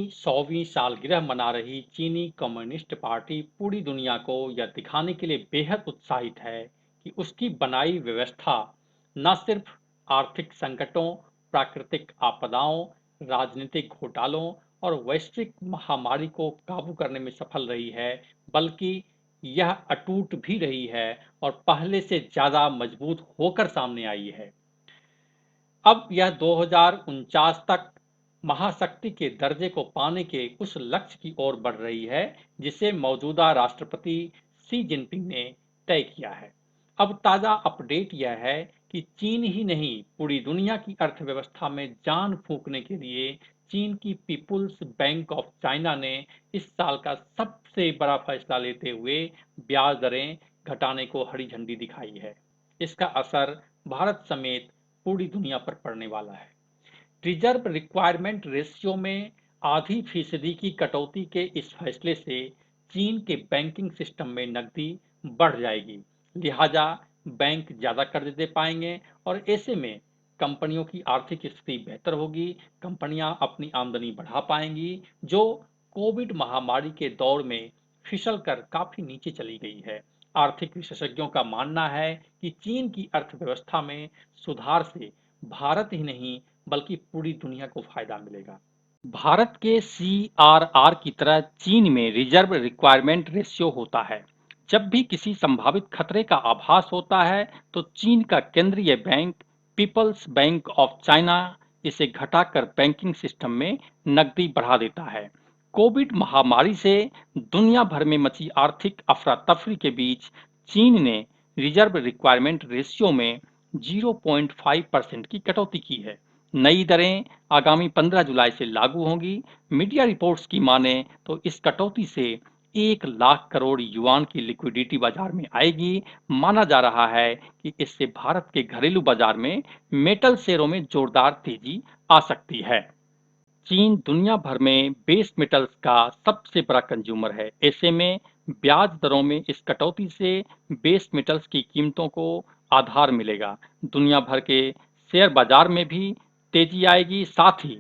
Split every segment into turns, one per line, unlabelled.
100वीं सालगिरह मना रही चीनी कम्युनिस्ट पार्टी पूरी दुनिया को यह दिखाने के लिए बेहद उत्साहित है कि उसकी बनाई व्यवस्था न सिर्फ आर्थिक संकटों, प्राकृतिक आपदाओं, राजनीतिक घोटालों और वैश्विक महामारी को काबू करने में सफल रही है, बल्कि यह अटूट भी रही है और पहले से ज्यादा मजबूत होकर सामने आई है। अब यह 2049 तक महाशक्ति के दर्जे को पाने के उस लक्ष्य की ओर बढ़ रही है जिसे मौजूदा राष्ट्रपति शी जिनपिंग ने तय किया है। अब ताजा अपडेट यह है कि चीन ही नहीं, पूरी दुनिया की अर्थव्यवस्था में जान फूंकने के लिए चीन की पीपुल्स बैंक ऑफ चाइना ने इस साल का सबसे बड़ा फैसला लेते हुए ब्याज दरें घटाने को हरी झंडी दिखाई है। इसका असर भारत समेत पूरी दुनिया पर पड़ने वाला है। रिजर्व रिक्वायरमेंट रेशियो में आधी फीसदी की कटौती के इस फैसले से चीन के बैंकिंग सिस्टम में नकदी बढ़ जाएगी, लिहाजा बैंक ज्यादा कर्ज दे पाएंगे और ऐसे में कंपनियों की आर्थिक स्थिति बेहतर होगी। कंपनियां अपनी आमदनी बढ़ा पाएंगी, जो कोविड महामारी के दौर में फिसल कर काफी नीचे चली गई है। आर्थिक विशेषज्ञों का मानना है कि चीन की अर्थव्यवस्था में सुधार से भारत ही नहीं बल्कि पूरी दुनिया को फायदा मिलेगा। भारत के सीआरआर की तरह चीन में रिजर्व रिक्वायरमेंट रेशियो होता है। जब भी किसी संभावित खतरे का आभास होता है तो चीन का केंद्रीय bank People's Bank of China इसे घटाकर बैंकिंग सिस्टम में नकदी बढ़ा देता है। कोविड महामारी से दुनिया भर में मची आर्थिक अफरा तफरी के बीच चीन ने रिजर्व रिक्वायरमेंट रेशियो में 0.5% की कटौती की है। नई दरें आगामी 15 जुलाई से लागू होंगी। मीडिया रिपोर्ट्स की माने तो इस कटौती से 1 लाख करोड़ युआन की लिक्विडिटी बाजार में आएगी। माना जा रहा है कि इससे भारत के घरेलू बाजार में मेटल शेयरों में जोरदार तेजी आ सकती है। चीन दुनिया भर में बेस मेटल्स का सबसे बड़ा कंज्यूमर है। ऐसे में ब्याज दरों में इस कटौती से बेस मेटल्स की कीमतों को आधार मिलेगा। दुनिया भर के शेयर बाजार में भी तेजी आएगी। साथ ही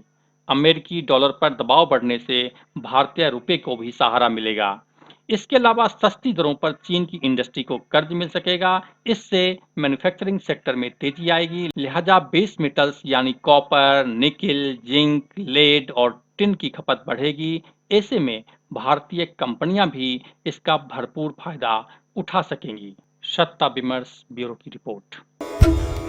अमेरिकी डॉलर पर दबाव बढ़ने से भारतीय रुपए को भी सहारा मिलेगा। इसके अलावा सस्ती दरों पर चीन की इंडस्ट्री को कर्ज मिल सकेगा। इससे मैन्युफैक्चरिंग सेक्टर में तेजी आएगी। लिहाजा बेस मेटल्स यानी कॉपर, निकिल, जिंक, लेड और टिन की खपत बढ़ेगी। ऐसे में भारतीय कंपनियां भी इसका भरपूर फायदा उठा सकेंगी। सत्ता विमर्श ब्यूरो की रिपोर्ट।